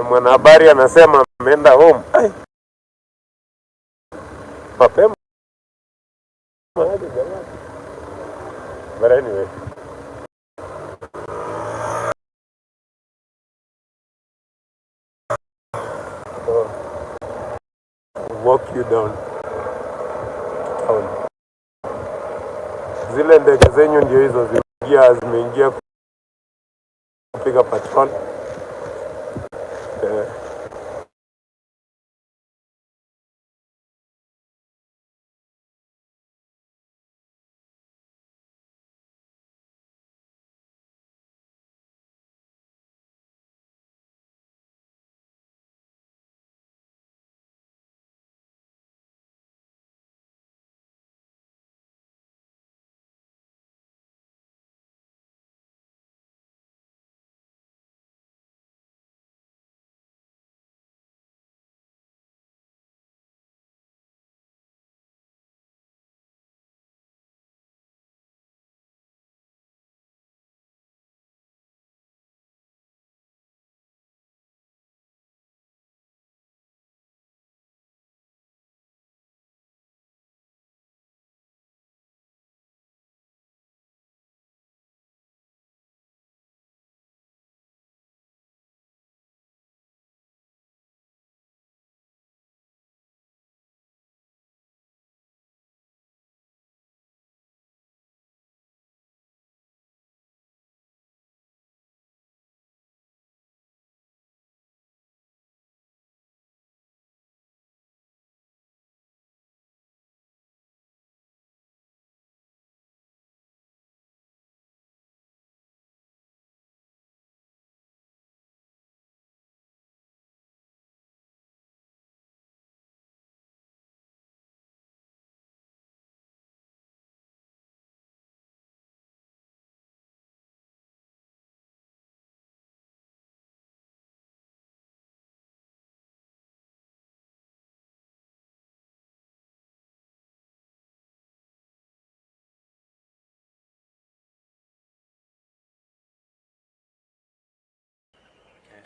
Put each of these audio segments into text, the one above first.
mwanahabari anasema ameenda home. Mapema. But anyway. So, walk you down town. Zile ndege zenyu ndio hizo zimeingia kupiga patrol.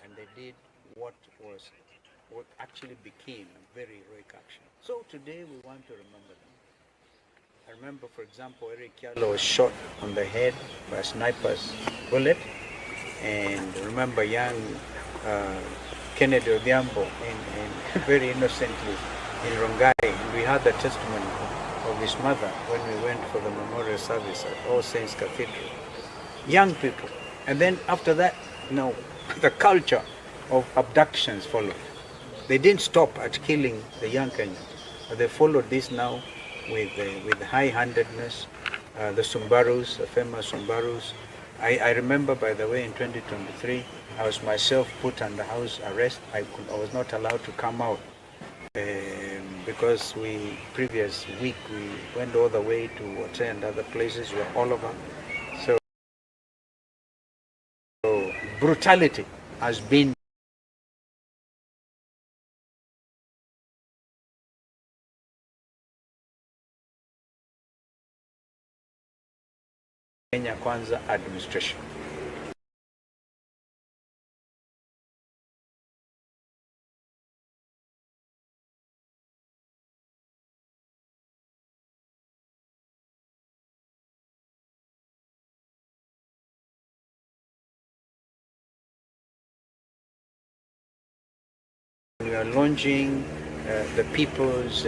And they did what actually became a very heroic action. So today we want to remember them. I remember, for example, Eric Yalo was shot on the head by a sniper's bullet, and remember young Kennedy Odhiambo in very innocently in Rongai, and we had the testimony of his mother when we went for the memorial service at All Saints Cathedral. Young people, and then after that, the culture of abductions followed. They didn't stop at killing the young Kenyans, but they followed this now with high-handedness. The Sumbarus, the famous Sumbarus. I remember, by the way, in 2023, I was myself put under house arrest. I was not allowed to come out because previous week we went all the way to Wote and other places. We were all over. So brutality has been Kenya Kwanza administration. We are launching the people's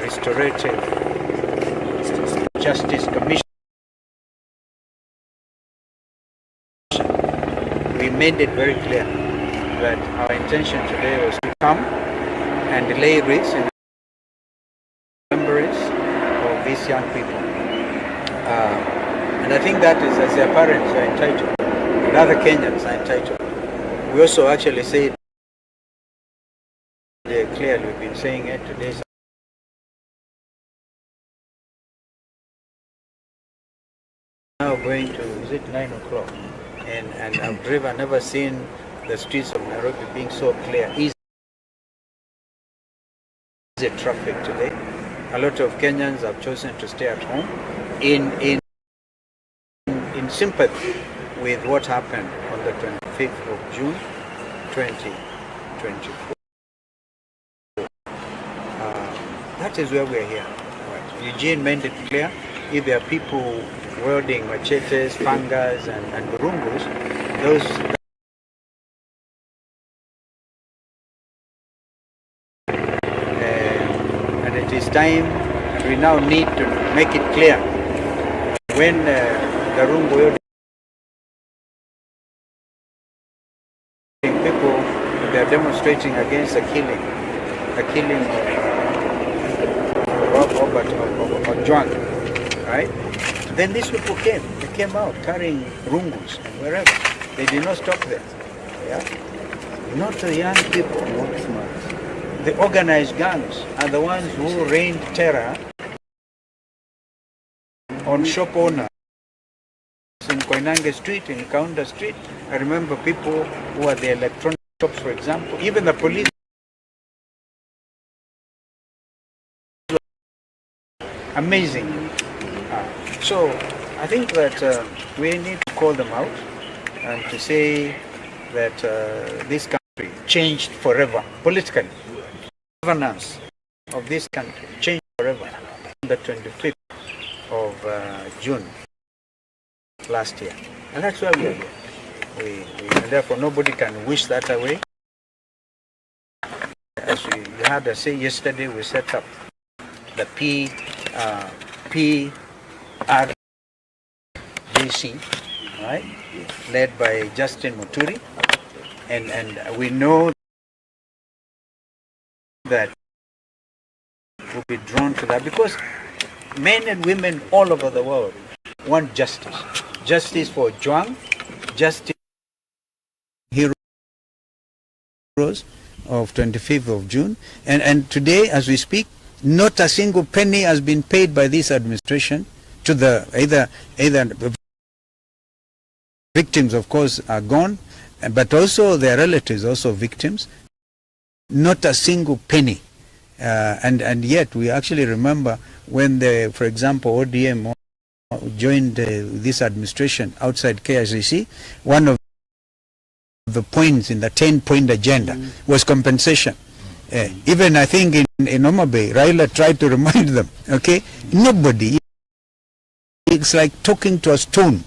Restorative Justice Commission. We made it very clear that our intention today was to come and lay wreaths in remembrance of these young people. And I think that is, as their parents are entitled, and other Kenyans are entitled. We also actually said clearly, we've been saying it today. Now going to, is it 9 o'clock? And I've never seen the streets of Nairobi being so clear. Easy traffic today. A lot of Kenyans have chosen to stay at home. In in sympathy with what happened on the 25th of June 2024. That is where we are here. Eugene made it clear, if there are people wielding machetes, pangas and burungus, those and it is time, and we now need to make it clear when the rungu wielding people, they are demonstrating against a killing of Juan, right? Then these people came out carrying rungus and wherever. They did not stop there. Yeah? Not the young people. The organized gangs are the ones who rained terror on shop owners in Koinange Street, in Kaunda Street. I remember people who are the electronic shops, for example, even the police. Amazing. So I think that we need to call them out and to say that this country changed forever politically. Governance of this country changed forever on the 25th of June last year. And that's why we are here. And therefore nobody can wish that away. As you had to say yesterday, we set up the PRDC, right, led by Justin Muturi, and we know that we'll be drawn to that because men and women all over the world want justice. Justice for Juang, justice for heroes of 25th of June. And today, as we speak, not a single penny has been paid by this administration to the either victims, of course, are gone, but also their relatives, also victims. Not a single penny. And yet we actually remember when for example, ODM joined this administration outside KICC, one of the points in the 10-point agenda was compensation. Even I think in Homa Bay, Raila tried to remind them, okay, nobody, it's like talking to a stone.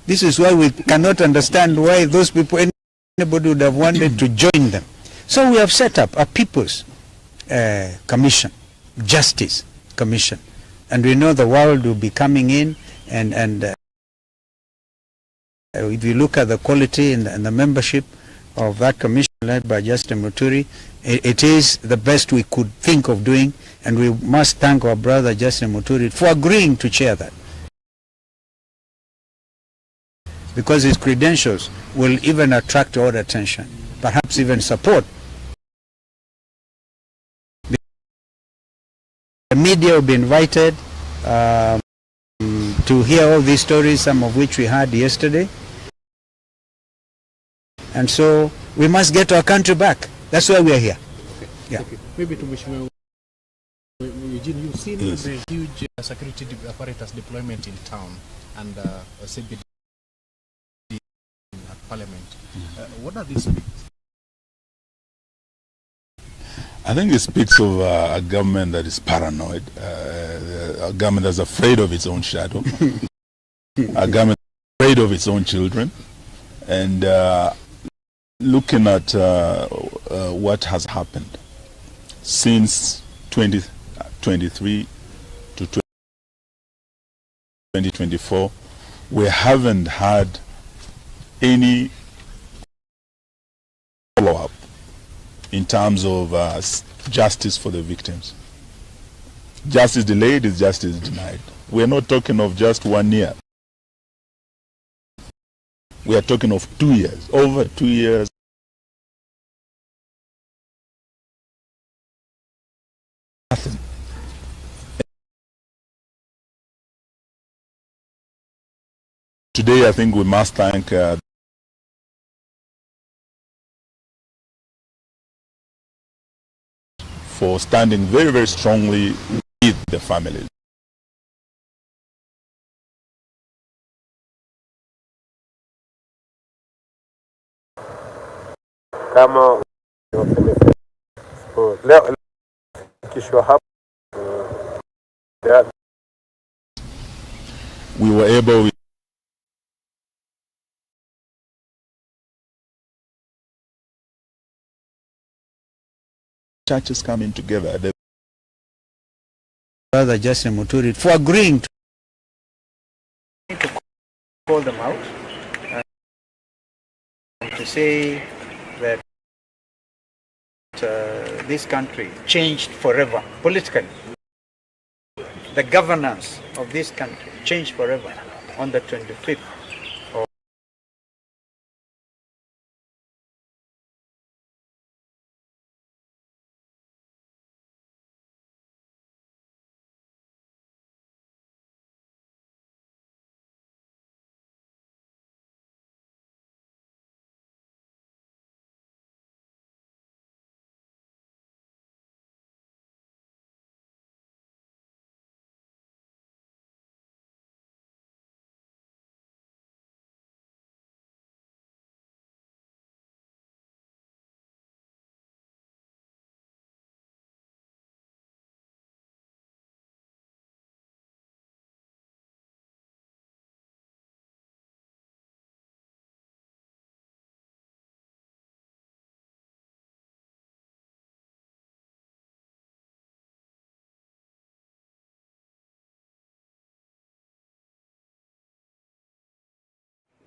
This is why we cannot understand why those people, anybody would have wanted to join them. So we have set up a People's Commission, Justice Commission, and we know the world will be coming in, and if you look at the quality and the membership of that commission led by Justin Muturi, it is the best we could think of doing, and we must thank our brother Justin Muturi for agreeing to chair that, because his credentials will even attract our attention, perhaps even support. The media will be invited to hear all these stories, some of which we had yesterday. And so we must get our country back. That's why we are here. Okay. Yeah. Okay. Maybe to Mheshimiwa Eugene, you've seen the huge security apparatus deployment in town and CBD at Parliament. What are these speak? I think it speaks of a government that is paranoid, a government that's afraid of its own shadow, a government afraid of its own children, and looking at what has happened since 2023 to 2024, we haven't had any follow-up in terms of justice for the victims. Justice delayed is justice denied. We're not talking of just 1 year. We are talking of 2 years, over 2 years. Nothing. Today, I think we must thank for standing very, very strongly with the families. kama wafanyakazi. Leo kishwa hapa we were able churches coming together. Brother Justin Muturi for agreeing to call them out and to say that this country changed forever politically. The governance of this country changed forever on the 25th of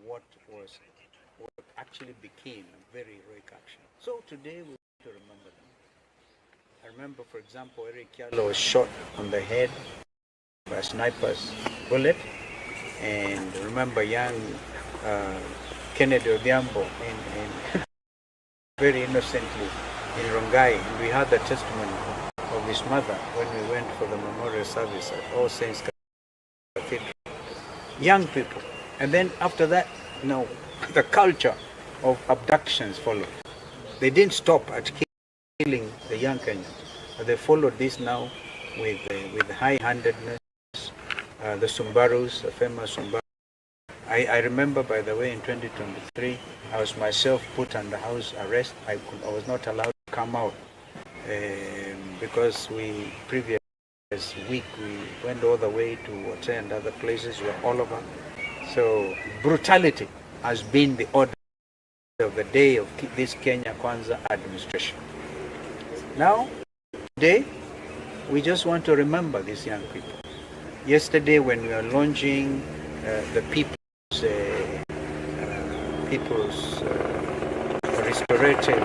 what actually became a very heroic action. So today we want to remember them. I remember, for example, Eric Kialo was shot on the head by a sniper's bullet, and remember young Kennedy Odhiambo very innocently in Rongai, and we had the testimony of his mother when we went for the memorial service at All Saints Cathedral. Young people. And then after that, the culture of abductions followed. They didn't stop at killing the young Kenyans, but they followed this now with high-handedness. The Sumbarus, the famous Sumbaru. I remember, by the way, in 2023, I was myself put under house arrest. I was not allowed to come out because previous week we went all the way to attend other places. We were all over. So brutality has been the order of the day of this Kenya Kwanza administration. Now, today, we just want to remember these young people. Yesterday, when we were launching the People's Restorative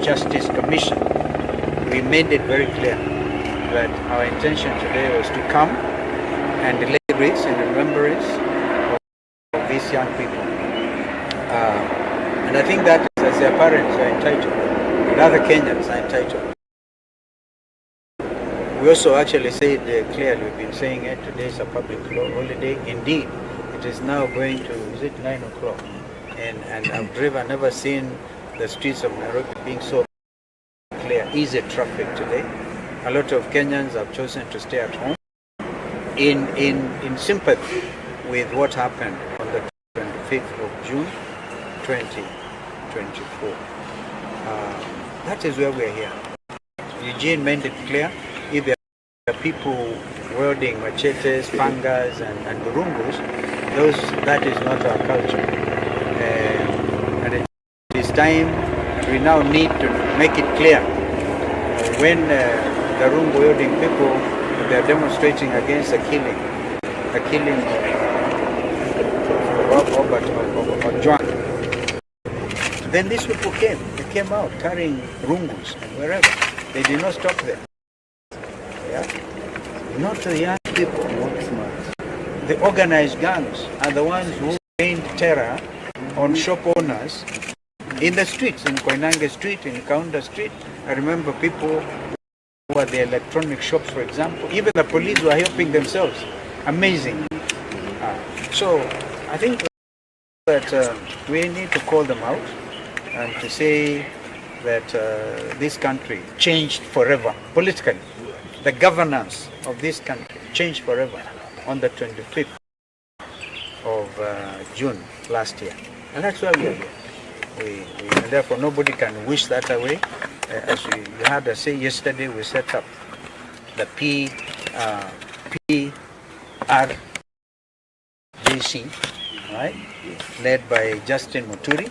Justice Commission, we made it very clear that our intention today was to come and deliberate in remembrance of these young people. And I think that as their parents are entitled, and other Kenyans are entitled. We also actually said clearly, we've been saying it, today is a public holiday. Indeed, it is now going to, is it 9 o'clock? And I've never seen the streets of Nairobi being so clear, easy traffic today. A lot of Kenyans have chosen to stay at home in sympathy with what happened on the 25th of June 2024. That is where we're here. Eugene made it clear, if there are people wielding machetes, pangas and burungus, that is not our culture. And it is time, we now need to make it clear when the rungu wielding people, they are demonstrating against the killing of John. Then these people they came out carrying rungus and wherever. They did not stop there. Yeah? Not the young people. The organized gangs are the ones who gained terror on shop owners in the streets, in Koinange Street, in Kaunda Street. I remember people who were the electronic shops, for example. Even the police were helping themselves. Amazing. So I think that we need to call them out and to say that this country changed forever politically. The governance of this country changed forever on the 25th of June last year. And that's why we are here. And therefore nobody can wish that away. As you had to say yesterday, we set up the PRJC, right, led by Justin Muturi,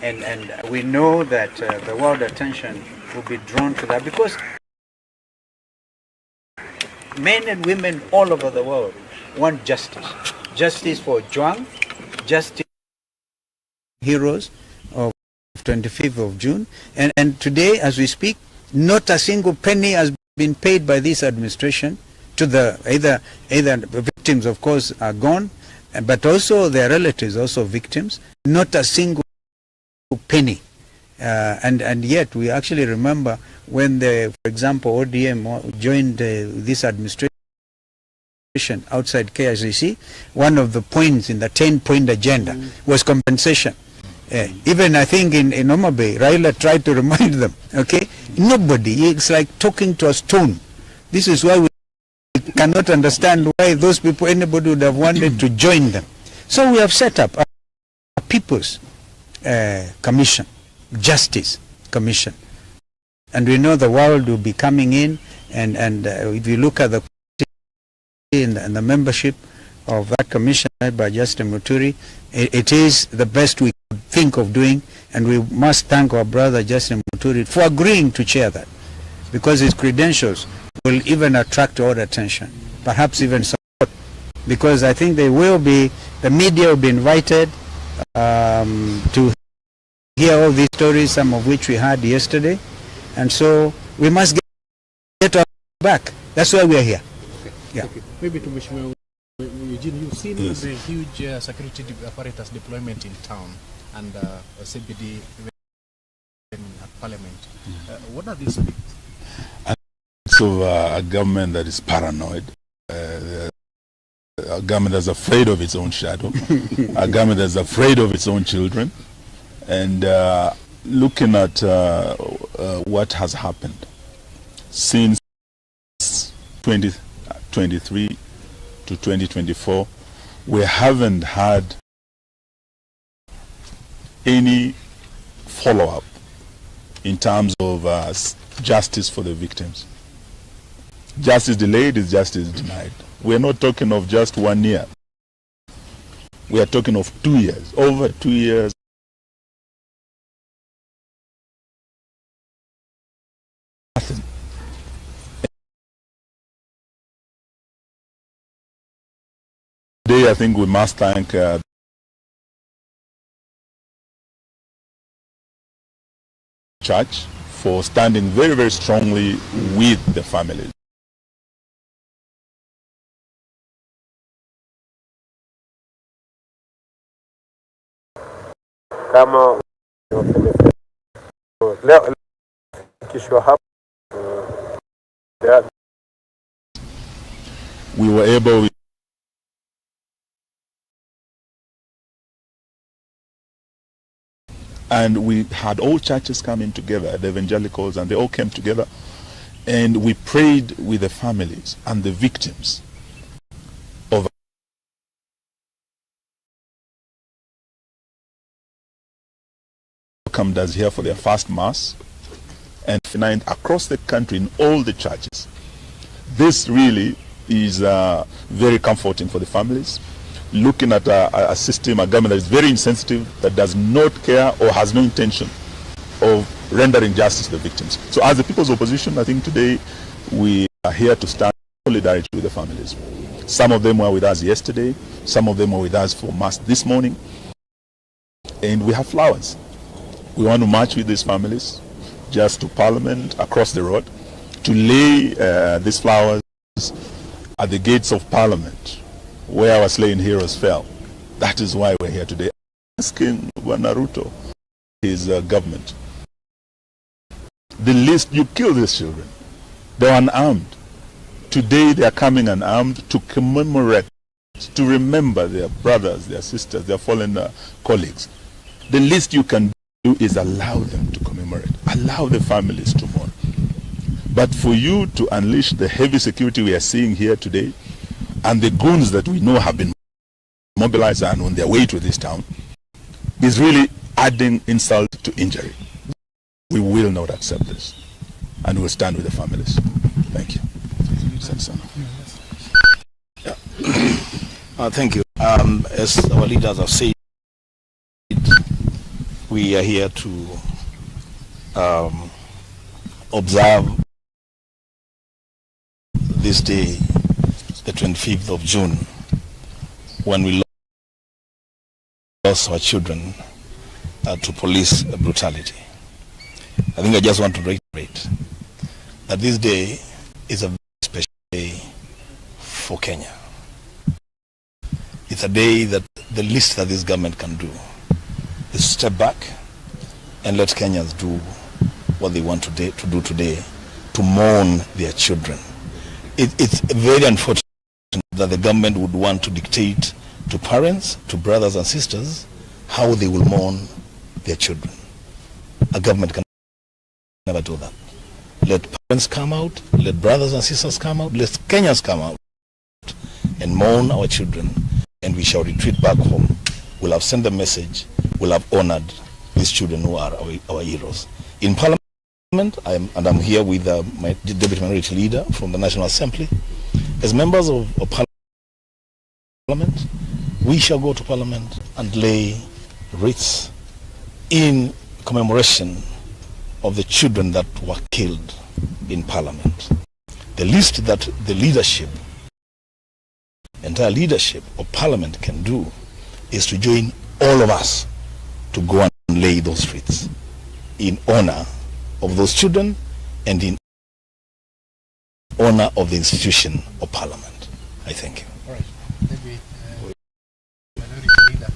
and we know that the world attention will be drawn to that because men and women all over the world want justice. Justice for Juang, justice for heroes of 25th of June. And today, as we speak, not a single penny has been paid by this administration to the either victims, of course, are gone, but also their relatives, also victims. Not a single penny. And yet we actually remember when for example, ODM joined this administration outside KICC, one of the points in the 10-point agenda was compensation. Even I think in Homa Bay, Raila tried to remind them, okay, nobody, it's like talking to a stone. This is why we cannot understand why those people, anybody would have wanted to join them. So we have set up a People's Commission, Justice Commission. And we know the world will be coming in, and if you look at the and the membership of that commission led by Justin Muturi, it is the best we could think of doing, and we must thank our brother Justin Muturi for agreeing to chair that, because his credentials will even attract all attention, perhaps even support, because I think the media will be invited to hear all these stories, some of which we had yesterday, and so we must get our back. That's why we are here. Yeah. Okay. Maybe to Mheshimiwa Eugene, you've seen the huge security apparatus deployment in town and CBD at Parliament. What are these things? So a government that is paranoid, a government that's afraid of its own shadow, a government that's afraid of its own children, and looking at what has happened since 2023 to 2024, we haven't had any follow-up in terms of justice for the victims. Justice delayed is justice denied. We're not talking of just 1 year. We are talking of 2 years, over 2 years. Nothing. Today, I think we must thank Church for standing very, very strongly with the families. Kama leo kishwa hapa we were able and we had all churches coming together, the evangelicals, and they all came together, and we prayed with the families and the victims of welcomed us here for their first mass, and across the country in all the churches. This really is very comforting for the families, looking at a system, a government that is very insensitive, that does not care or has no intention of rendering justice to the victims. So as the People's Opposition, I think today we are here to stand in solidarity with the families. Some of them were with us yesterday, some of them were with us for mass this morning, and we have flowers. We want to march with these families just to Parliament across the road to lay these flowers at the gates of Parliament where our slain heroes fell. That is why we're here today, asking Naruto, his government, the least you kill these children. They were unarmed. Today they are coming unarmed to commemorate, to remember their brothers, their sisters, their fallen colleagues. The least you can do is allow them to commemorate, allow the families to mourn. But for you to unleash the heavy security we are seeing here today, and the goons that we know have been mobilized and on their way to this town, is really adding insult to injury. We will not accept this, and we'll stand with the families. Thank you. Thank you. As our leaders have said, we are here to observe this day, the 25th of June, when we lost our children to police brutality. I think I just want to reiterate that this day is a very special day for Kenya. It's a day that the least that this government can do is step back and let Kenyans do what they want to do today, to mourn their children. It's very unfortunate that the government would want to dictate to parents, to brothers and sisters, how they will mourn their children. A government can never do that. Let parents come out, let brothers and sisters come out, let Kenyans come out and mourn our children, and we shall retreat back home. We'll have sent a message, we'll have honored these children who are our heroes. In Parliament, I'm here with my Deputy Minority Leader from the National Assembly. As members of Parliament, we shall go to Parliament and lay wreaths in commemoration of the children that were killed in Parliament. The least that the leadership, entire leadership of Parliament can do is to join all of us to go and lay those wreaths in honor of those children and in honor of the institution of Parliament. I thank you. All right. Maybe Minority Leader.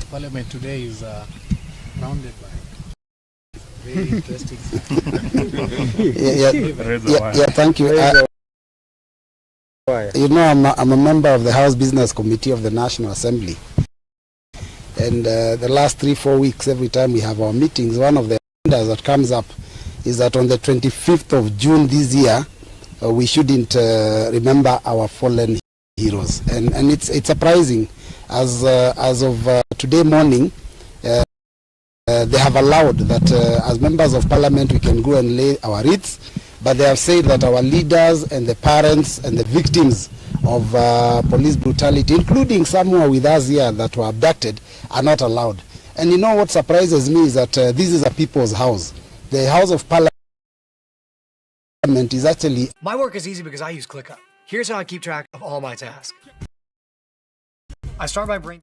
Parliament today is rounded by very interesting. Thank you. You know, I'm a member of the House Business Committee of the National Assembly, and the last 3-4 weeks, every time we have our meetings, one of the agendas that comes up is that on the 25th of June this year, we shouldn't remember our fallen heroes, and it's surprising as of today morning. They have allowed that as members of Parliament we can go and lay our wreaths, but they have said that our leaders and the parents and the victims of police brutality, including some who are with us here that were abducted, are not allowed. And you know what surprises me is that this is a people's house. The House of Parliament is actually... My work is easy because I use ClickUp. Here's how I keep track of all my tasks. I start my brain...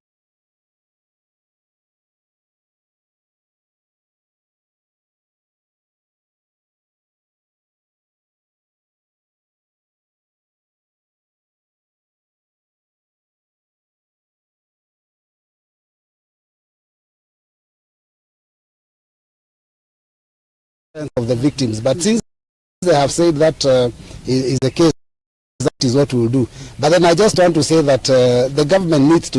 of the victims, but since they have said that is the case, that is what we will do. But then I just want to say that the government needs to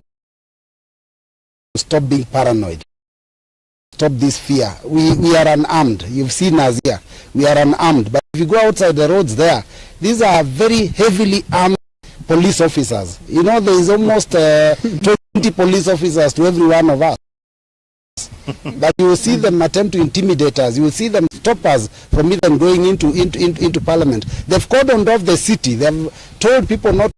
stop being paranoid, stop this fear. We are unarmed. You've seen us here. We are unarmed, but if you go outside the roads there, these are very heavily armed police officers. You know, there is almost 20 police officers to every one of us. But you will see them attempt to intimidate us. You will see them stop us from even going into Parliament. They've cordoned off the city. They've told people not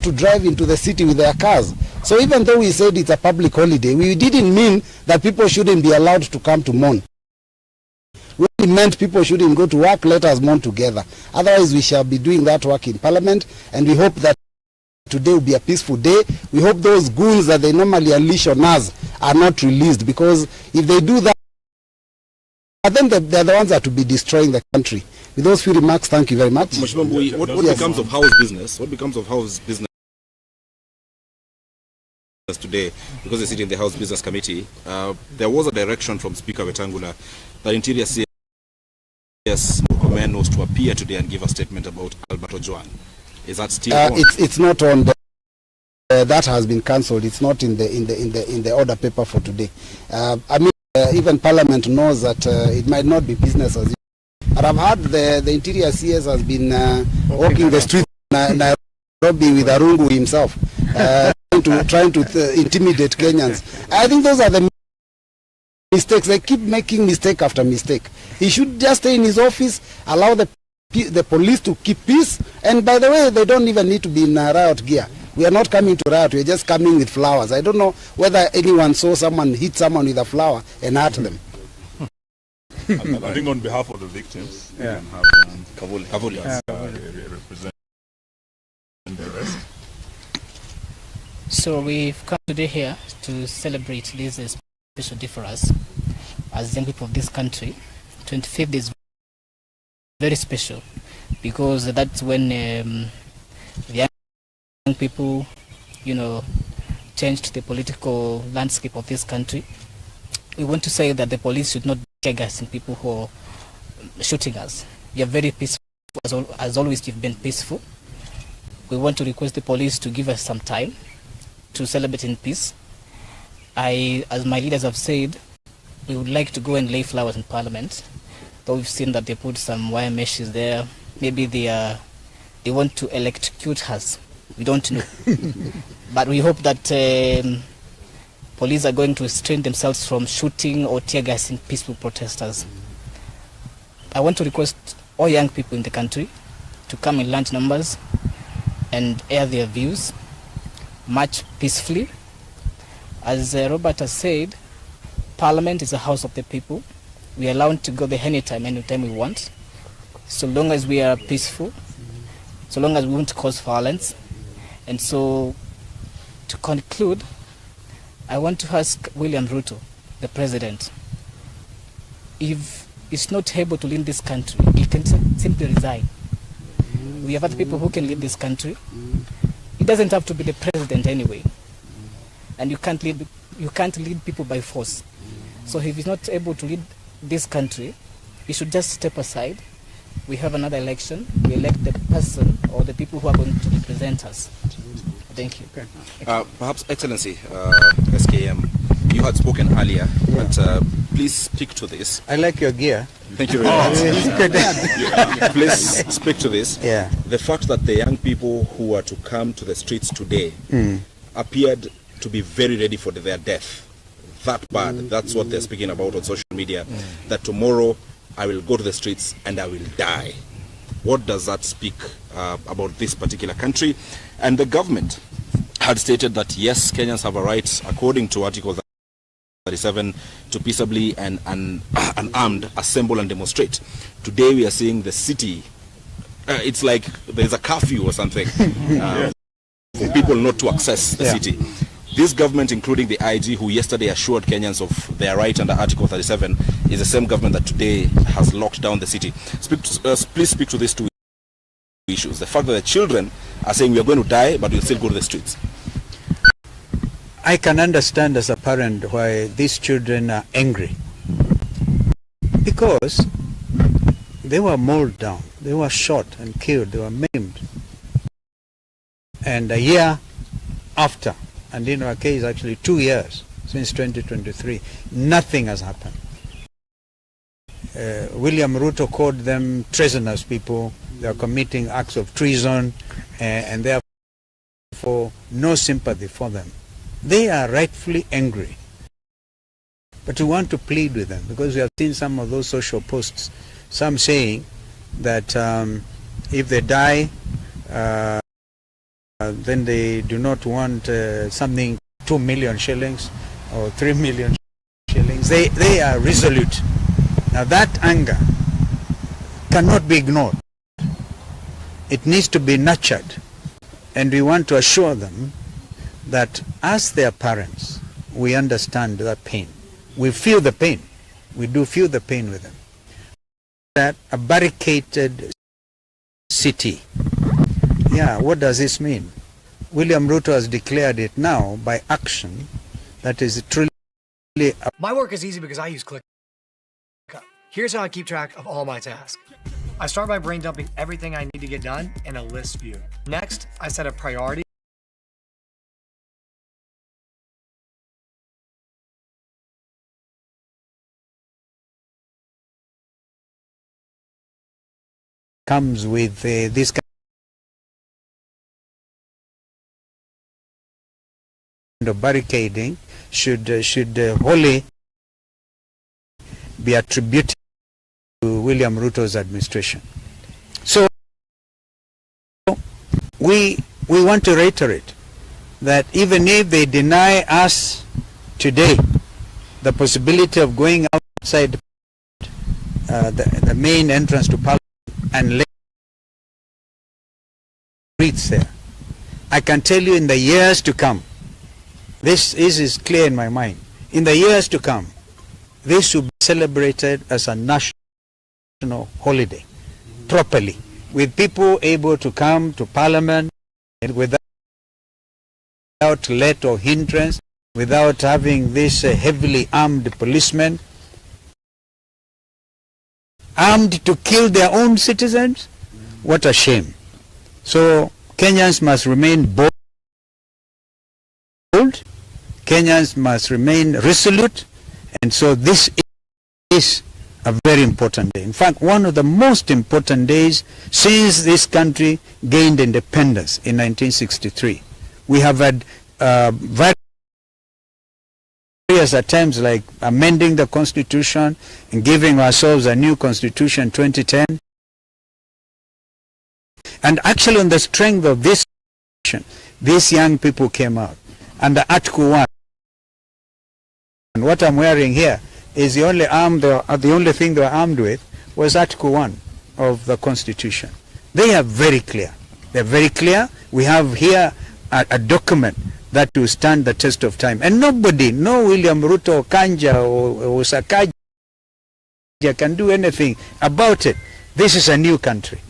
to drive into the city with their cars. So even though we said it's a public holiday, we didn't mean that people shouldn't be allowed to come to mourn. We meant people shouldn't go to work. Let us mourn together. Otherwise, we shall be doing that work in Parliament, and we hope that today will be a peaceful day. We hope those goons that they normally unleash on us are not released, because if they do that, then they're the ones that will be destroying the country. With those few remarks, thank you very much. What becomes of House business? What becomes of House business today? Because they sit in the House Business Committee, there was a direction from Speaker Wetangula that Interior CS Murkomen was to appear today and give a statement about Albert Ojwang. Is that still on? It's not on. That has been cancelled. It's not in the order paper for today. I mean, even Parliament knows that it might not be business as usual. But I've heard the Interior CS has been walking the streets in Nairobi with Arungu himself, trying to intimidate Kenyans. I think those are the mistakes. They keep making mistake after mistake. He should just stay in his office, allow the police to keep peace. And by the way, they don't even need to be in riot gear. We are not coming to riot. We are just coming with flowers. I don't know whether anyone saw someone hit someone with a flower and hurt them. I think on behalf of the victims, we can have Kavuli represent the rest. So we've come today here to celebrate this special day for us as young people of this country. 25th is very special because that's when the young people, you know, changed the political landscape of this country. We want to say that the police should not be tear-gassing people who are shooting us. We are very peaceful, as always you've been peaceful. We want to request the police to give us some time to celebrate in peace. As my leaders have said, we would like to go and lay flowers in Parliament. Though we've seen that they put some wire meshes there. Maybe they want to electrocute us. We don't know. But we hope that police are going to restrain themselves from shooting or tear-gassing peaceful protesters. I want to request all young people in the country to come in large numbers and air their views, march peacefully. As Robert has said, Parliament is a house of the people. We are allowed to go there anytime we want, so long as we are peaceful, so long as we won't cause violence. And so, to conclude, I want to ask William Ruto, the president, if he's not able to lead this country, he can simply resign. We have other people who can lead this country. It doesn't have to be the president anyway. And you can't lead people by force. So if he's not able to lead this country, he should just step aside. We have another election. We elect the person or the people who are going to represent us. Thank you. Perhaps, Excellency, SKM, you had spoken earlier, but please speak to this. I like your gear. Thank you very much. Please speak to this. Yeah. The fact that the young people who are to come to the streets today appeared to be very ready for their death. That bad. That's what they're speaking about on social media. That tomorrow I will go to the streets and I will die. What does that speak about this particular country? And the government had stated that yes, Kenyans have a right, according to Article 37, to peaceably and unarmed assemble and demonstrate. Today we are seeing the city. It's like there's a curfew or something for people not to access the city. This government, including the IG, who yesterday assured Kenyans of their right under Article 37, is the same government that today has locked down the city. Please speak to these two issues. The fact that the children are saying we are going to die, but we'll still go to the streets. I can understand as a parent why these children are angry. Because they were mauled down, they were shot and killed, they were maimed. And a year after, and in our case actually 2 years since 2023, nothing has happened. William Ruto called them treasonous people. They are committing acts of treason, and therefore no sympathy for them. They are rightfully angry. But we want to plead with them because we have seen some of those social posts, some saying that if they die, then they do not want something 2 million shillings or 3 million shillings. They are resolute. Now that anger cannot be ignored. It needs to be nurtured. And we want to assure them that as their parents, we understand that pain. We feel the pain. We do feel the pain with them. That a barricaded city. Yeah, what does this mean? William Ruto has declared it now by action that is truly... My work is easy because I use ClickUp. Here's how I keep track of all my tasks. I start by brain dumping everything I need to get done in a list view. Next, I set a priority. Comes with this kind of barricading should wholly be attributed to William Ruto's administration. So we want to reiterate that even if they deny us today the possibility of going outside the main entrance to Parliament and streets there, I can tell you in the years to come, this is clear in my mind, in the years to come, this will be celebrated as a national holiday, properly, with people able to come to Parliament without let or hindrance, without having this heavily armed policemen, armed to kill their own citizens. What a shame. So Kenyans must remain bold, Kenyans must remain resolute, and so this is a very important day. In fact, one of the most important days since this country gained independence in 1963. We have had various attempts like amending the Constitution and giving ourselves a new Constitution in 2010. And actually on the strength of this, these young people came out. And the Article 1, and what I'm wearing here is the only thing they were armed with was Article 1 of the Constitution. They are very clear. They're very clear. We have here a document that will stand the test of time. And nobody, no William Ruto, Kanja or Sakaja can do anything about it. This is a new country.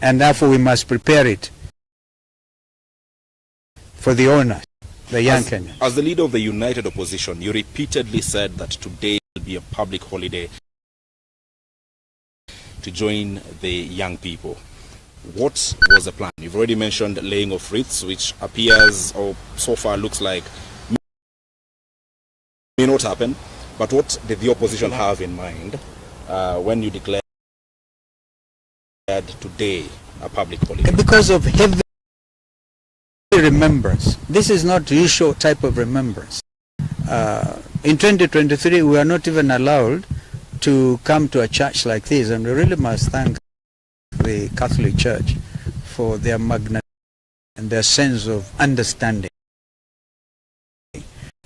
And therefore we must prepare it for the owners, the young Kenyans. As the leader of the united opposition, you repeatedly said that today will be a public holiday to join the young people. What was the plan? You've already mentioned laying of wreaths, which appears, or so far looks like, may not happen. But what did the opposition have in mind when you declared today a public holiday? Because of heavy remembrance. This is not usual type of remembrance. In 2023, we are not even allowed to come to a church like this, and we really must thank the Catholic Church for their magnanimity and their sense of understanding.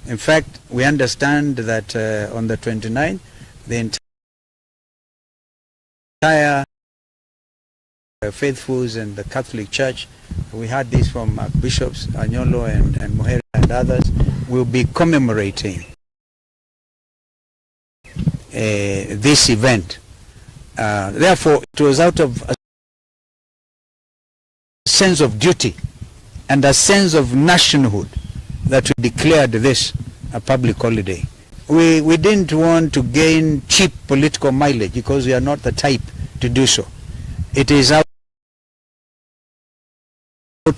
In fact, we understand that on the 29th, the entire faithfuls and the Catholic Church, we had this from Bishops Anyolo and Muheri and others, will be commemorating this event. Therefore, it was out of a sense of duty and a sense of nationhood that we declared this a public holiday. We didn't want to gain cheap political mileage because we are not the type to do so. It is out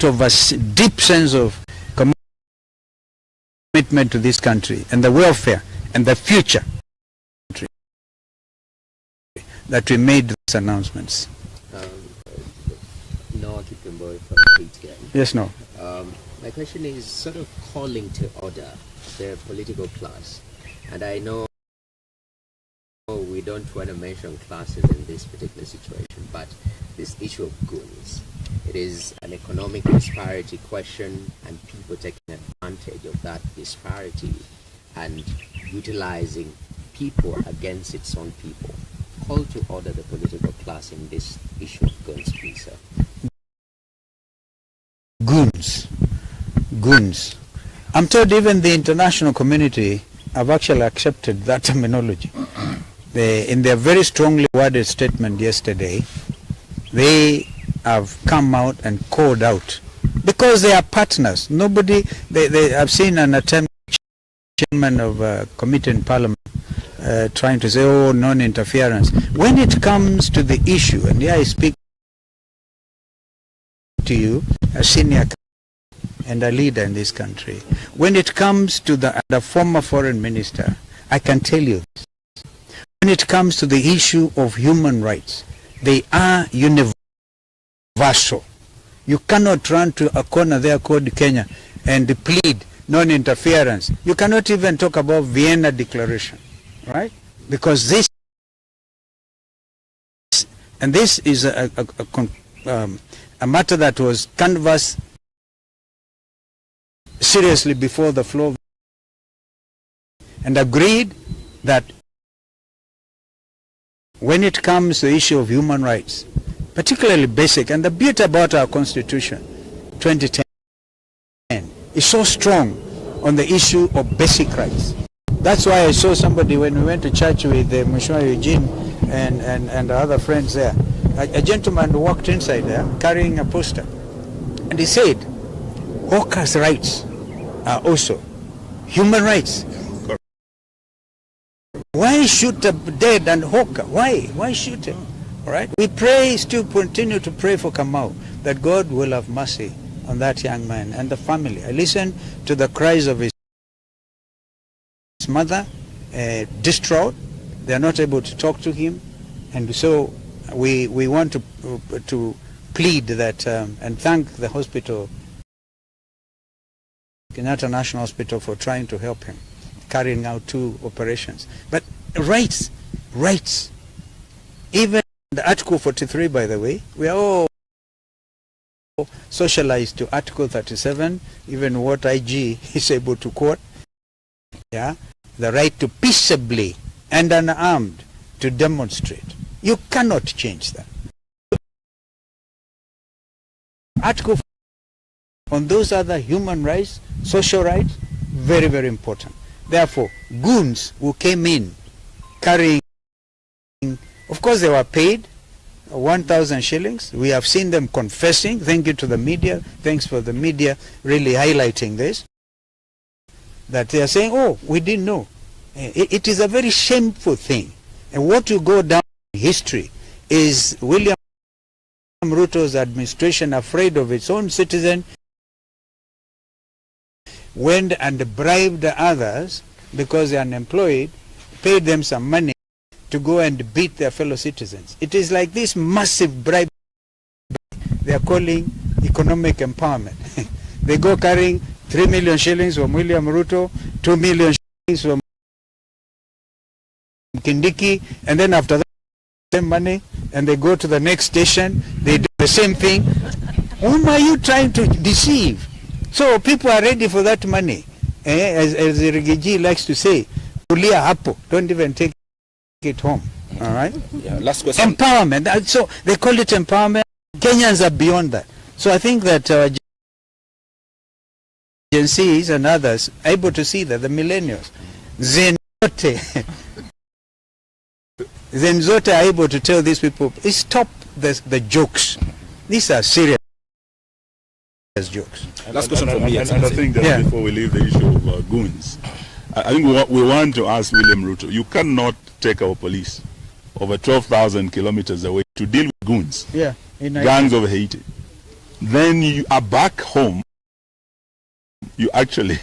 of a deep sense of commitment to this country and the welfare and the future that we made these announcements. Noah Kipemboy from KTN. Yes, no. My question is sort of calling to order the political class. And I know we don't want to mention classes in this particular situation, but this issue of goons, it is an economic disparity question, and people taking advantage of that disparity and utilizing people against its own people. Call to order the political class in this issue of goons, please, sir. Goons. I'm told even the international community have actually accepted that terminology. In their very strongly worded statement yesterday, they have come out and called out because they are partners. Nobody, they have seen an attempt, chairman of a committee in Parliament, trying to say, oh, non-interference. When it comes to the issue, and here I speak to you, a senior and a leader in this country, when it comes to the former foreign minister, I can tell you this. When it comes to the issue of human rights, they are universal. You cannot run to a corner there called Kenya and plead non-interference. You cannot even talk about Vienna Declaration, right? Because this And this is a matter that was canvassed seriously before the floor and agreed that when it comes to the issue of human rights, particularly basic, and the beauty about our Constitution 2010 is so strong on the issue of basic rights. That's why I saw somebody when we went to church with Mheshimiwa Eugene and other friends there. A gentleman walked inside there carrying a poster, and he said, hawkers' rights are also human rights. Why shoot a dead and hawker? Why shoot him? All right. We pray, still continue to pray for Kamau, that God will have mercy on that young man and the family. I listened to the cries of his mother, distraught. They are not able to talk to him, and so we want to plead that and thank the hospital, Kenyatta National Hospital, for trying to help him, carrying out 2 operations. But rights, even the Article 43, by the way, we are all socialized to Article 37, even what IG is able to quote, yeah, the right to peaceably and unarmed to demonstrate. You cannot change that. Article on those other human rights, social rights, very, very important. Therefore, goons who came in carrying, of course they were paid 1,000 shillings. We have seen them confessing. Thank you to the media. Thanks for the media really highlighting this. That they are saying, oh, we didn't know. It is a very shameful thing. And what you go down in history is William Ruto's administration, afraid of its own citizen, went and bribed others because they are unemployed, paid them some money to go and beat their fellow citizens. It is like this massive bribe they are calling economic empowerment. They go carrying 3 million shillings from William Ruto, 2 million shillings from Kindiki, and then after that, same money, and they go to the next station, they do the same thing. Whom are you trying to deceive? So people are ready for that money. As Rigiji likes to say, Kulia hapo, don't even take it home. All right? Yeah, last question. Empowerment. So they call it empowerment. Kenyans are beyond that. So I think that GenZs and others are able to see that the millennials, Zenzote are able to tell these people, stop the jokes. These are serious jokes. Last question from me. And I think that before we leave the issue of goons, I think we want to ask William Ruto, you cannot take our police over 12,000 kilometers away to deal with goons, gangs of Haiti. Then you are back home, you actually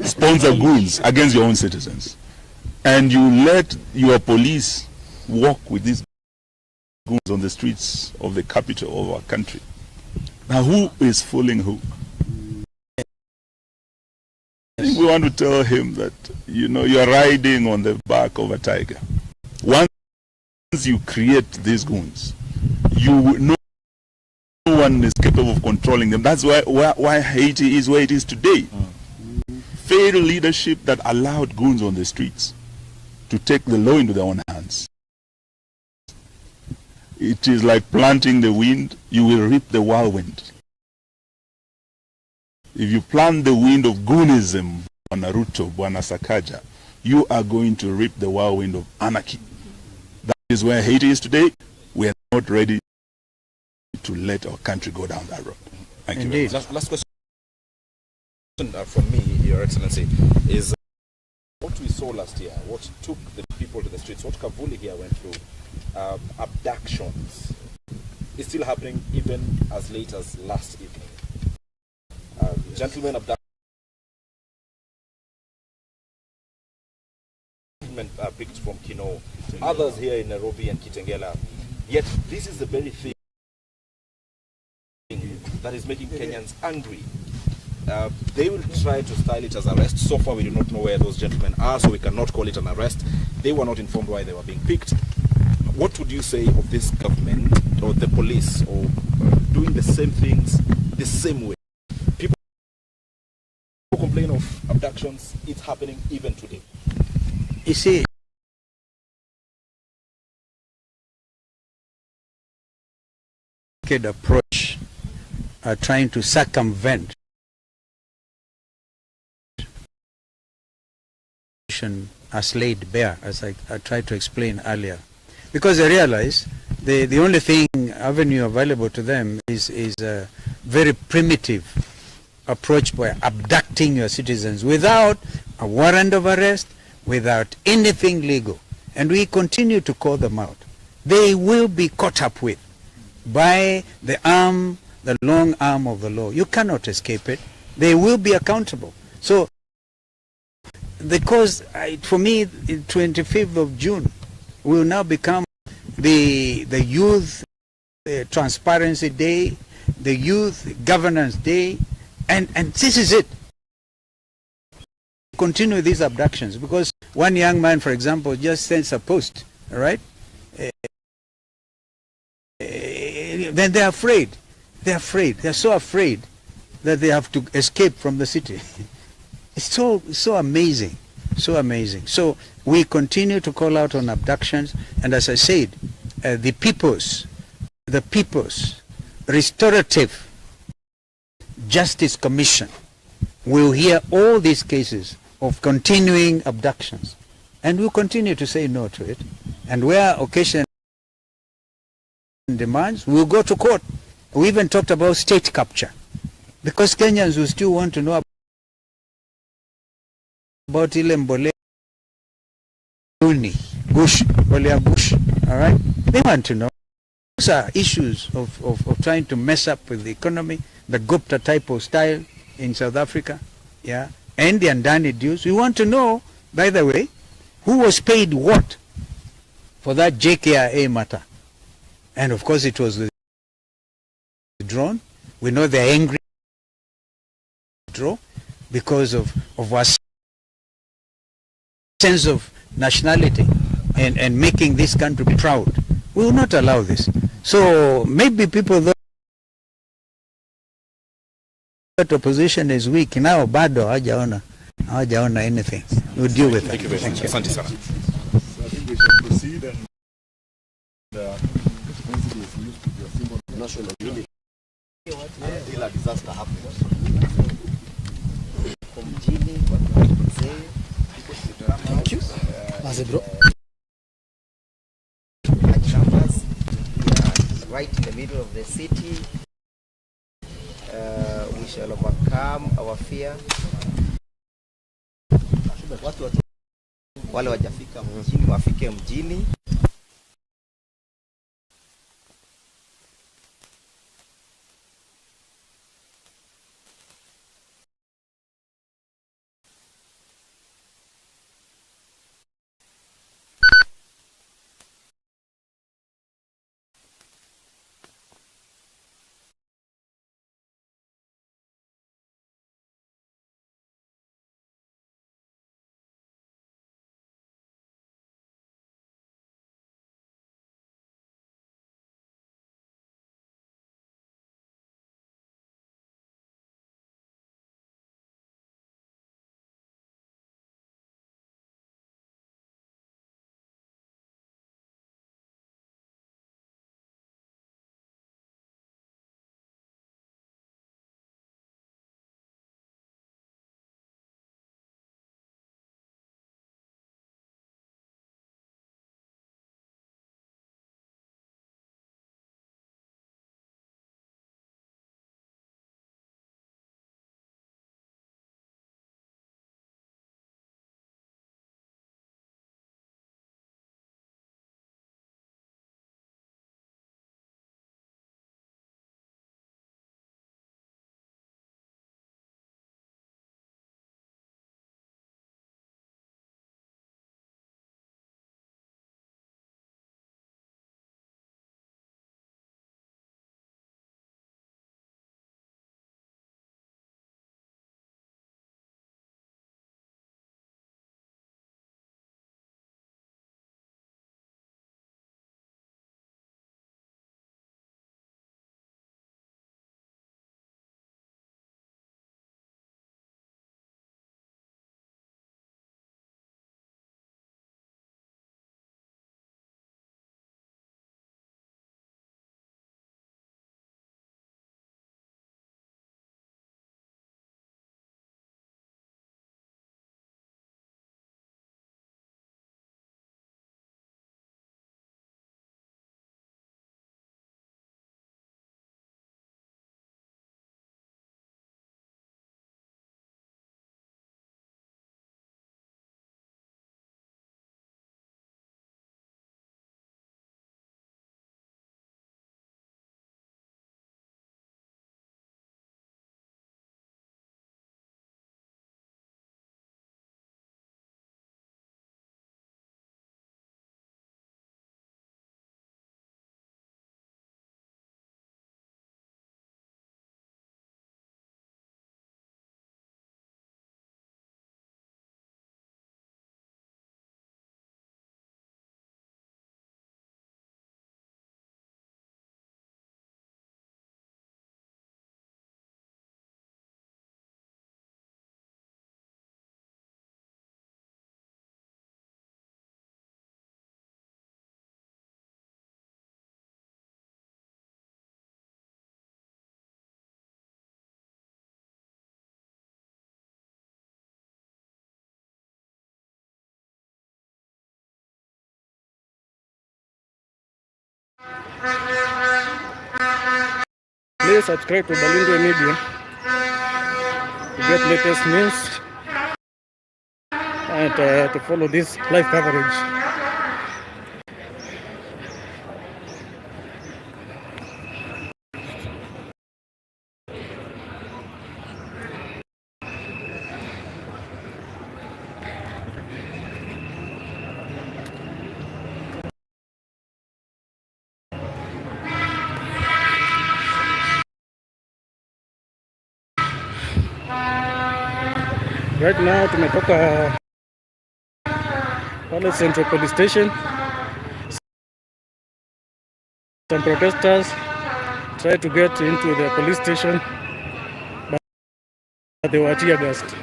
sponsor goons against your own citizens. And you let your police walk with these goons on the streets of the capital of our country. Now who is fooling who? I think we want to tell him that, you know, you are riding on the back of a tiger. Once you create these goons, no one is capable of controlling them. That's why Haiti is where it is today. Failed leadership that allowed goons on the streets to take the law into their own hands. It is like planting the wind, you will reap the whirlwind. If you plant the wind of goonism, Bwana Ruto, Bwana Sakaja, you are going to reap the whirlwind of anarchy. That is where Haiti is today. We are not ready to let our country go down that road. Thank you very much. Last question from me, Your Excellency, is what we saw last year, what took the people to the streets, what Kavuli here went through, abductions, is still happening even as late as last evening. Gentlemen abducted, picked from Kino, others here in Nairobi and Kitengela. Yet this is the very thing that is making Kenyans angry. They will try to style it as arrest. So far we do not know where those gentlemen are, so we cannot call it an arrest. They were not informed why they were being picked. what would you say of this government or the police or doing the same things the same way? People who complain of abductions, it's happening even today. You see, approach trying to circumvent as laid bare, as I tried to explain earlier, because they realize the only thing avenue available to them is a very primitive approach by abducting your citizens without a warrant of arrest, without anything legal. And we continue to call them out. They will be caught up with by the long arm of the law. You cannot escape it. They will be accountable. So, because for me, 25th of June will now become the Youth Transparency Day, the Youth Governance Day, and this is it. Continue these abductions, because one young man, for example, just sends a post, all right? Then they're afraid. They're afraid. They're so afraid that they have to escape from the city. It's so amazing, so amazing. So we continue to call out on abductions, and as I said, the People's Restorative Justice Commission will hear all these cases of continuing abductions, and we'll continue to say no to it. And where occasion demands, we'll go to court. We even talked about state capture, because Kenyans will still want to know about ile mbole bush, all right? They want to know. Those are issues of trying to mess up with the economy, the Gupta type of style in South Africa, yeah, and the Andani dues. We want to know, by the way, who was paid what for that JKIA matter. And of course it was withdrawn. We know they're angry because of our sense of nationality and making this country proud. We will not allow this. So maybe people thought that opposition is weak. Now bado hawajaona anything. We'll deal with Thank it. you very much. Asante sana. So I think we should proceed and national unity until a disaster happens. Thank you. Bro. Right in the middle of the city. We shall overcome our fear. Wale wajafika mjini wafike mjini. Please subscribe to Balindwe Media to get latest news and to follow this live coverage. Right now tumetoka pale Central Police Station. Some protesters tried to get into the police station, but they were tear gassed.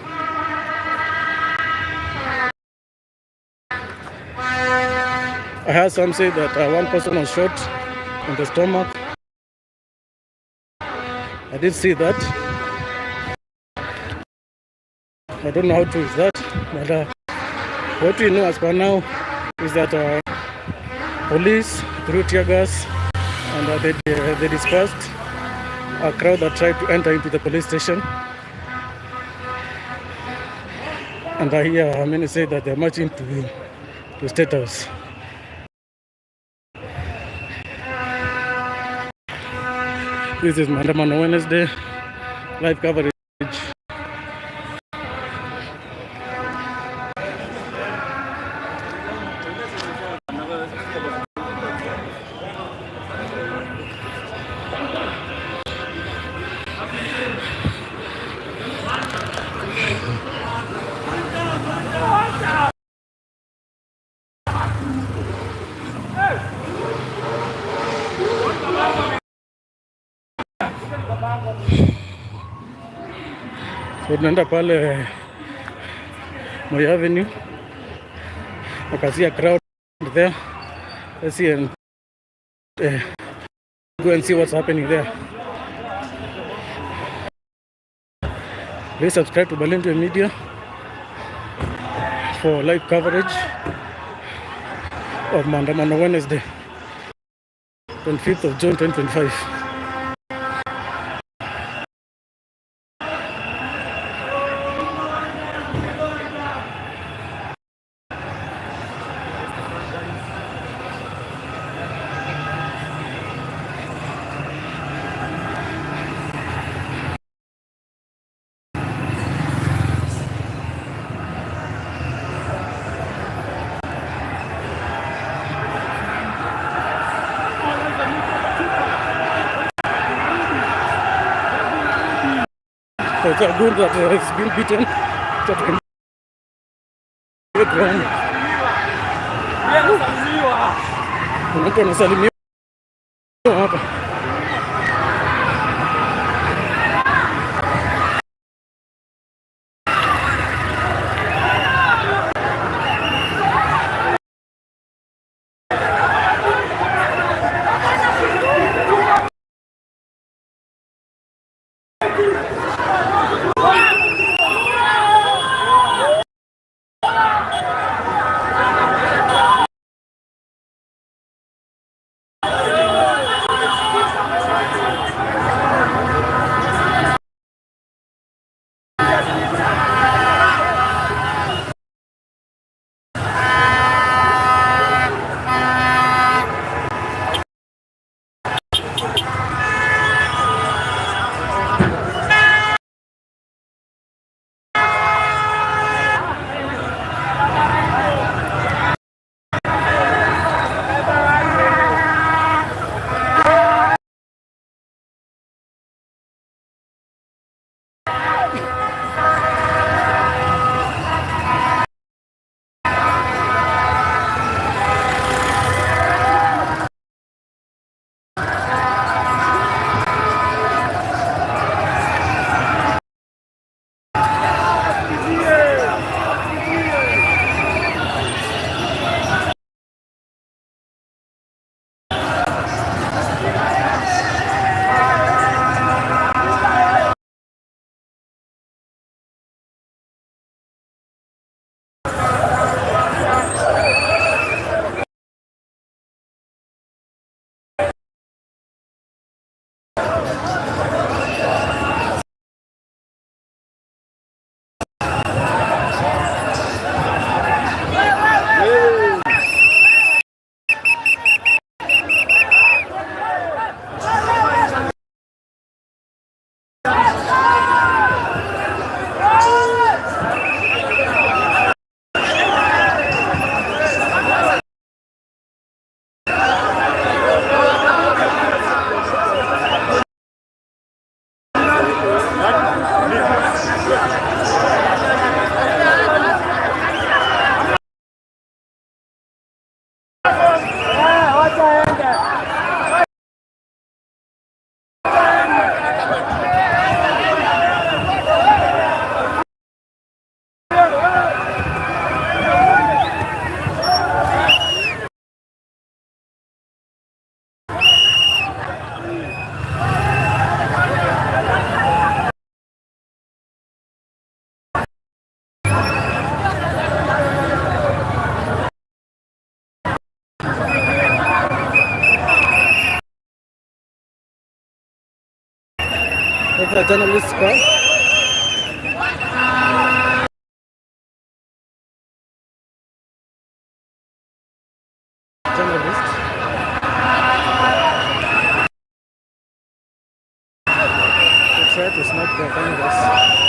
I heard some say that one person was shot in the stomach. I did see that. I don't know how true is that, but what we know as per now is that police threw tear gas and they dispersed a crowd that tried to enter into the police station. And I hear many say that they're marching to State House. This is MAANDAMANO Wednesday live coverage. So tunaenda pale Moi Avenue. I can see a crowd there. Let's see and go and see what's happening there. Please subscribe to Balindwe Media for live coverage of MAANDAMANO Wednesday, 25th of June 2025. It's a good that has been beaten. Mtu anasalimiwa hapa. a journalist car. Journalist. They try to snap the cameras.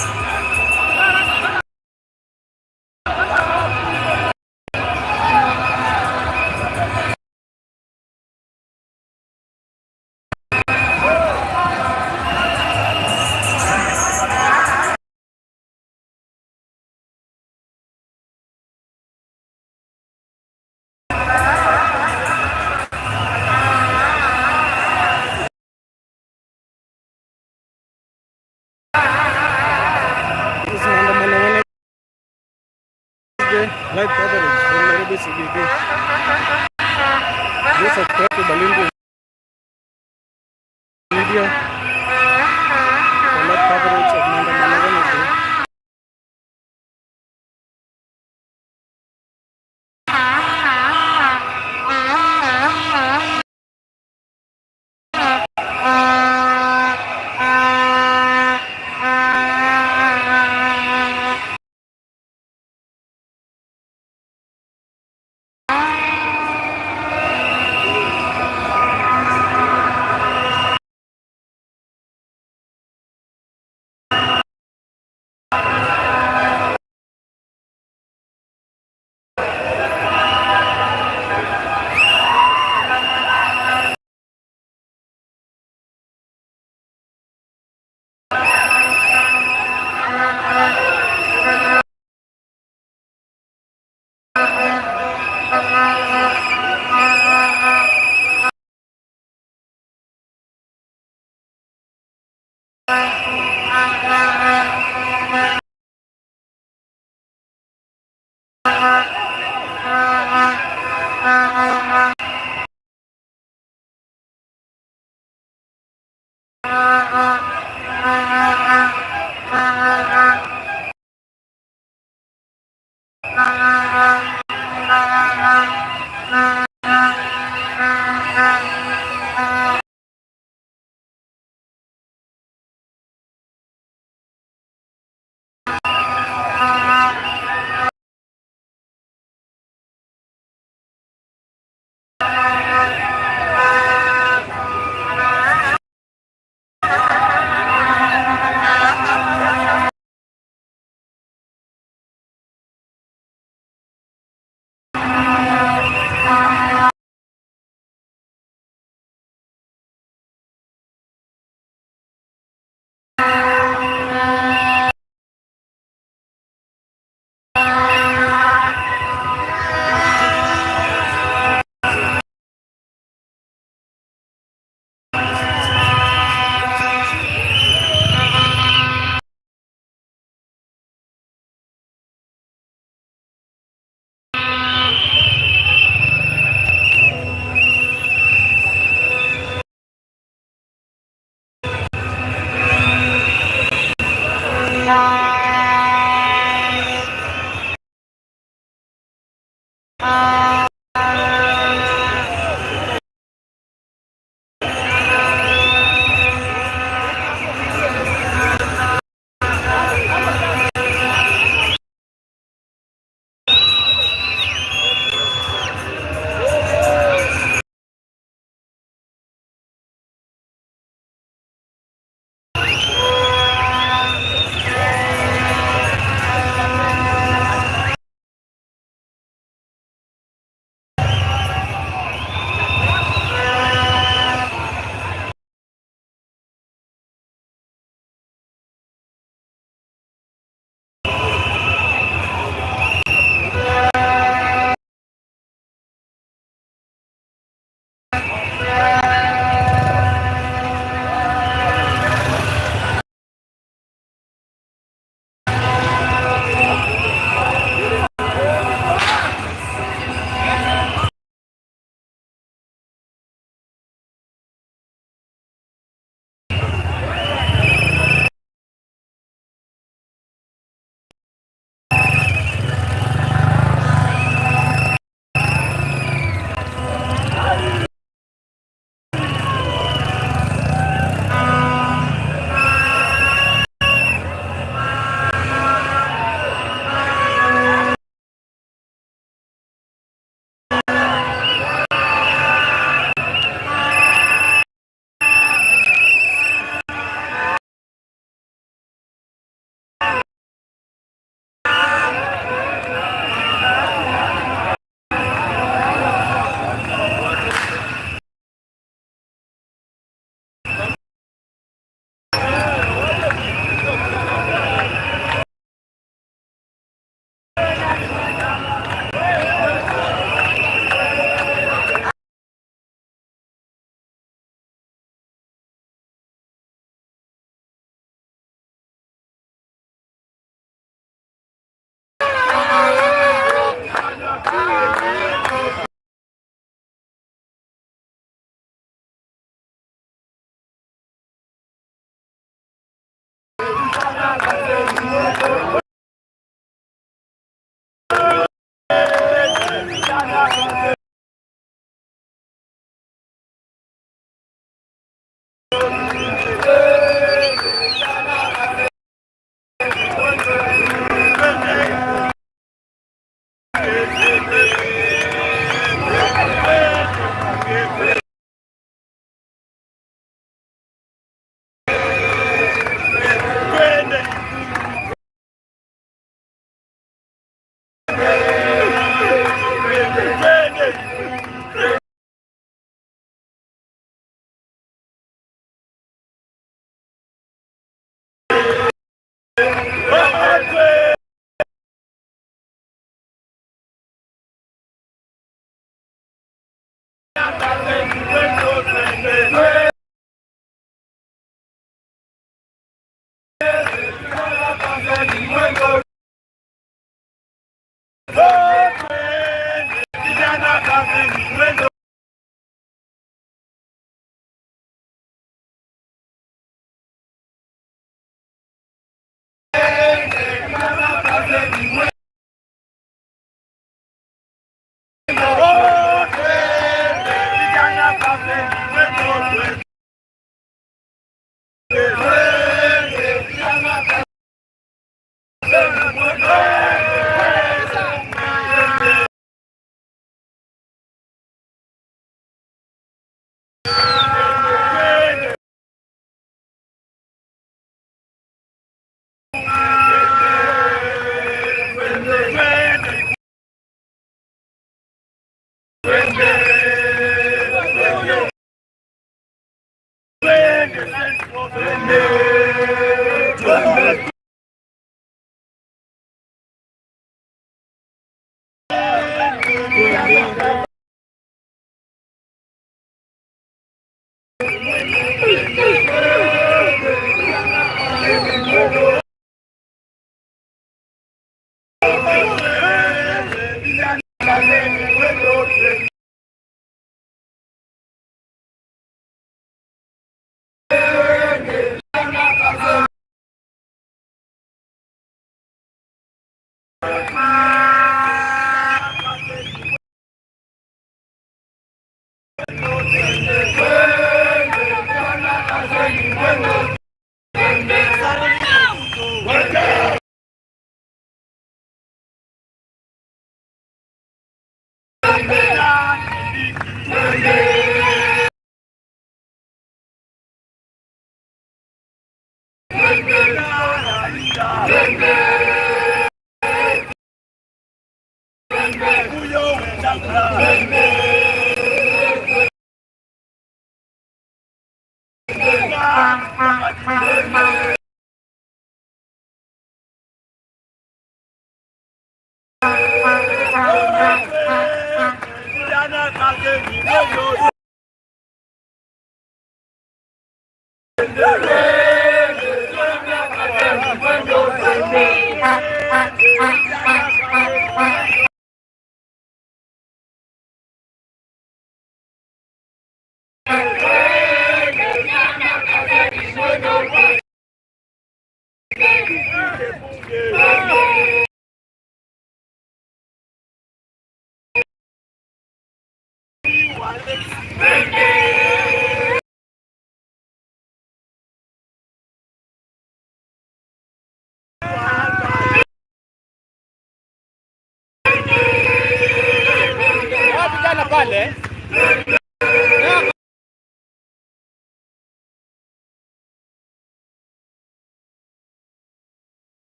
This is MAANDAMANO Wednesday live coverage from Nairobi CBD. Please subscribe to Balingo Media for live coverage of MAANDAMANO Wednesday.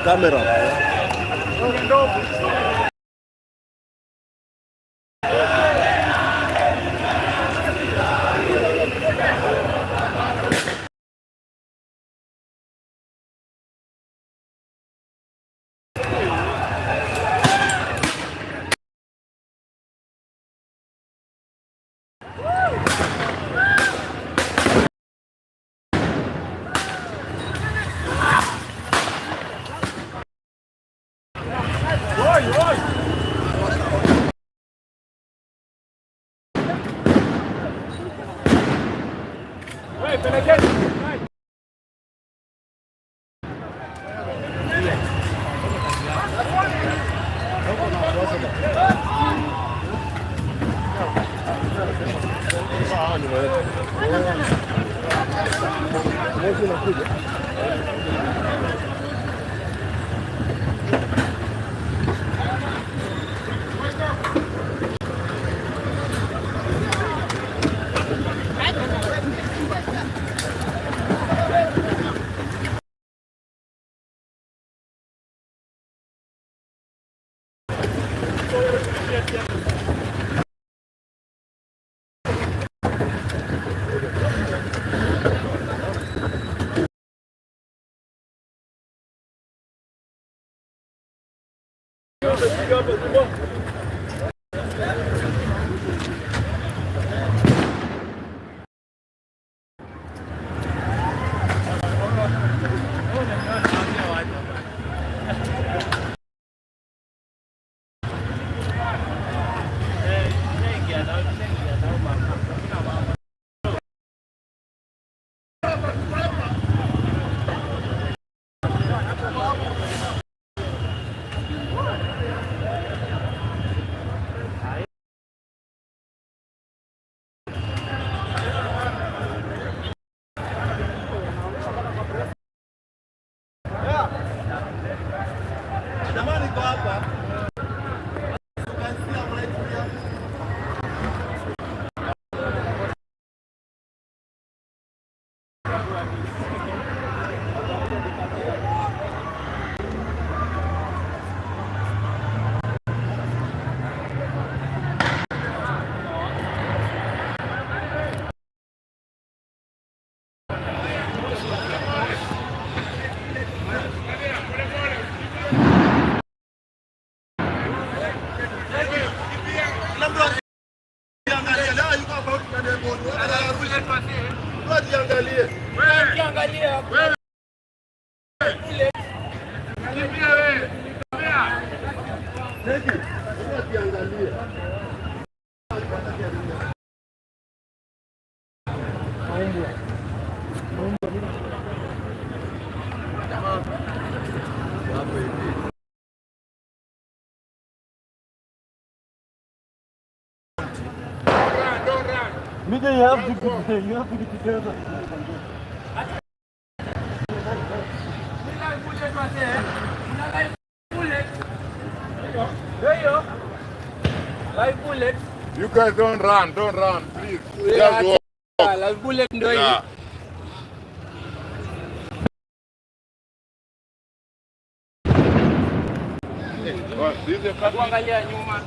Kamera. Media, you have to get together. Live bullet. You guys don't run, please. Just walk. Live bullet ndio hii. Kuangalia nyuma.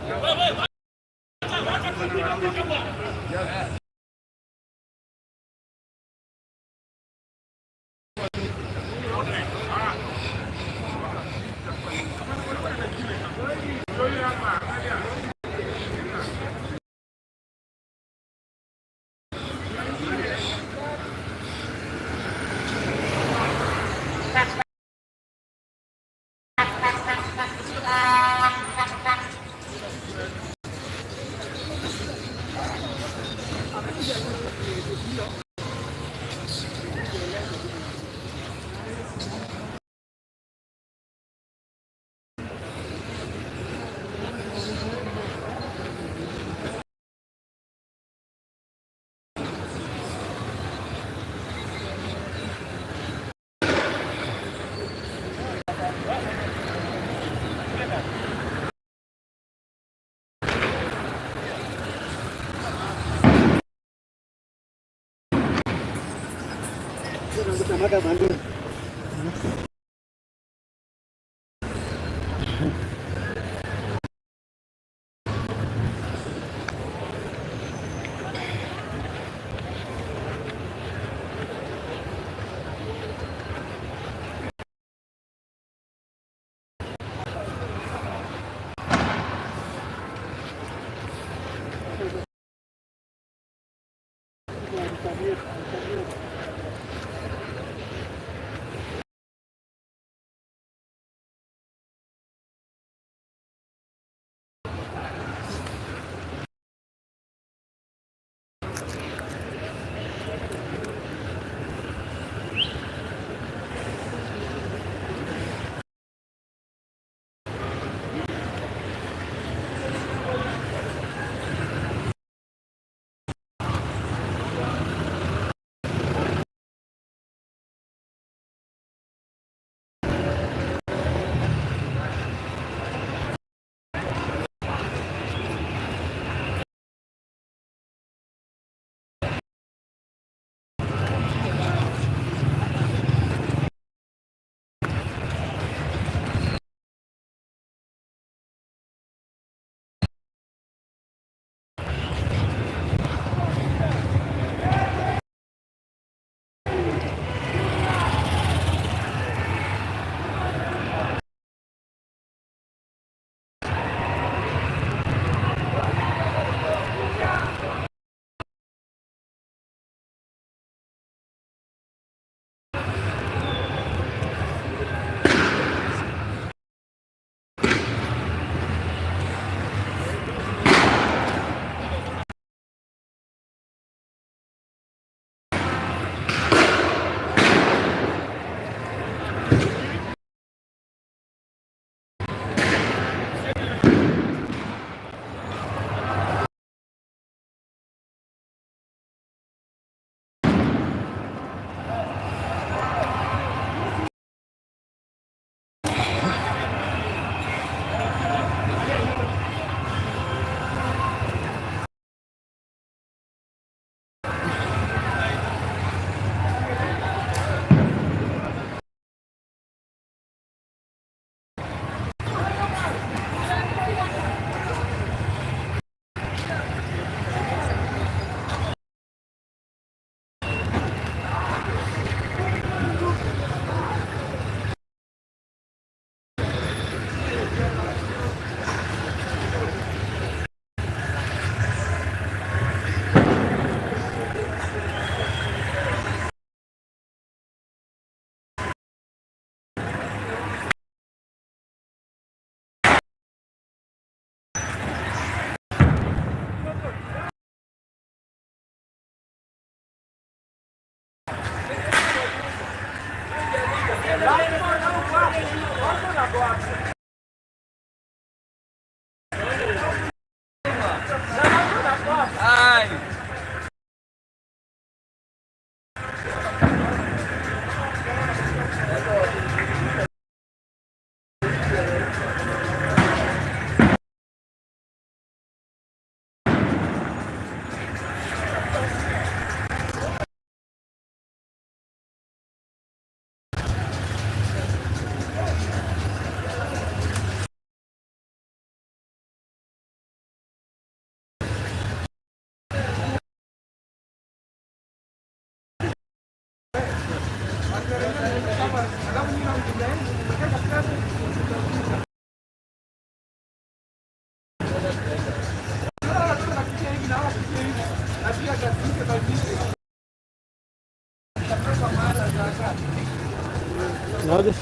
No, this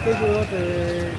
kesho yote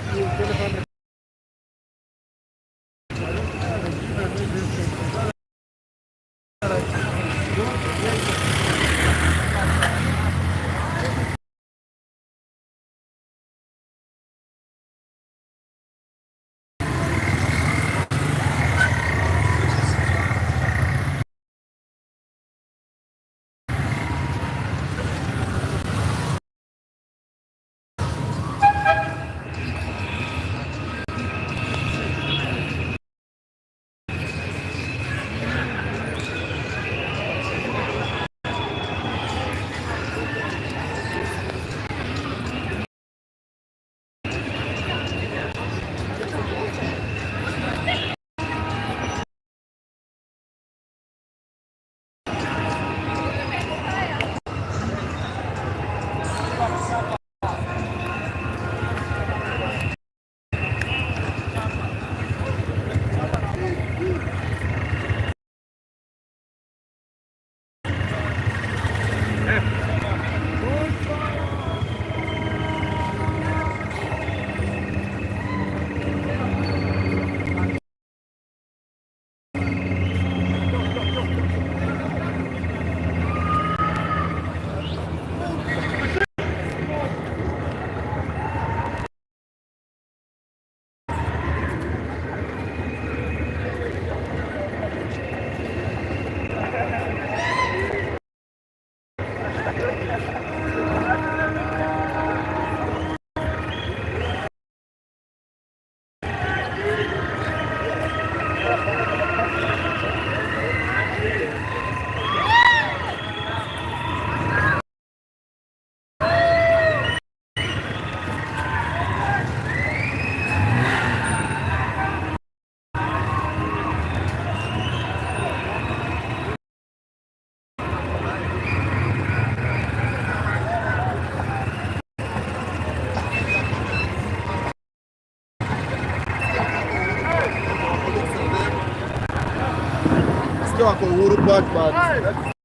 wako Uhuru Park, but